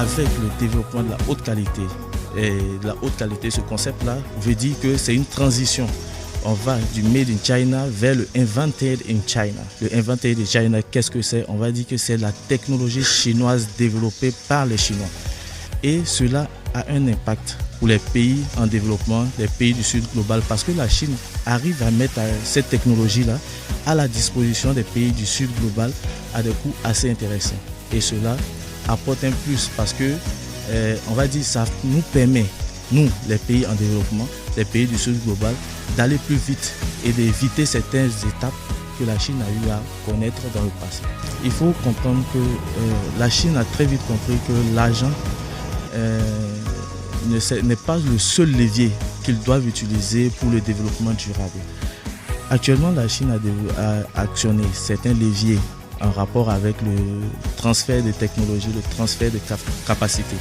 avec le développement de la haute qualité. Et la haute qualité, ce concept-là veut dire que c'est une transition. On va du Made in China vers le Invented in China. Le Invented in China, qu'est-ce que c'est? On va dire que c'est la technologie chinoise développée par les Chinois. Et cela a un impact pour les pays en développement, les pays du Sud global, parce que la Chine arrive à mettre cette technologie-là à la disposition des pays du Sud global à des coûts assez intéressants. Et cela apporte un plus parce que, on va dire, ça nous permet, nous, les pays en développement, les pays du Sud global, d'aller plus vite et d'éviter certaines étapes que la Chine a eu à connaître dans le passé. Il faut comprendre que la Chine a très vite compris que l'argent n'est pas le seul levier qu'ils doivent utiliser pour le développement durable. Actuellement, la Chine a actionné certains leviers en rapport avec le transfert de technologie, le transfert de capacités.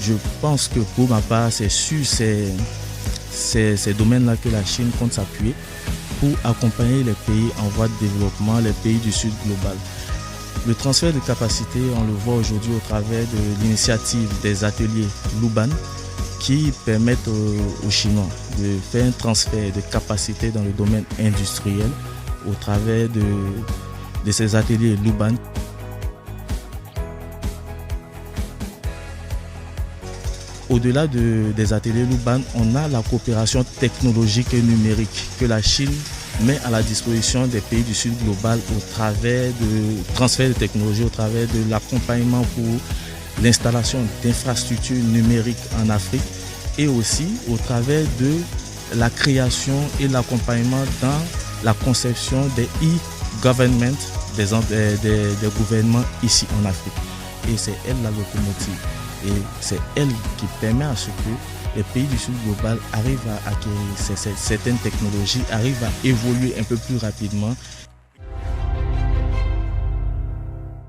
Je pense que pour ma part, c'est sur ces domaines-là que la Chine compte s'appuyer pour accompagner les pays en voie de développement, les pays du Sud global. Le transfert de capacité, on le voit aujourd'hui au travers de l'initiative des ateliers Luban qui permettent aux Chinois de faire un transfert de capacité dans le domaine industriel au travers de ces ateliers Luban. Au-delà des ateliers Luban, on a la coopération technologique et numérique que la Chine met à la disposition des pays du Sud global au travers de transfert de technologie, au travers de l'accompagnement pour l'installation d'infrastructures numériques en Afrique et aussi au travers de la création et l'accompagnement dans la conception des e-government des gouvernements ici en Afrique. Et c'est elle la locomotive. Et c'est elle qui permet à ce que les pays du Sud global arrivent à acquérir certaines technologies, arrivent à évoluer un peu plus rapidement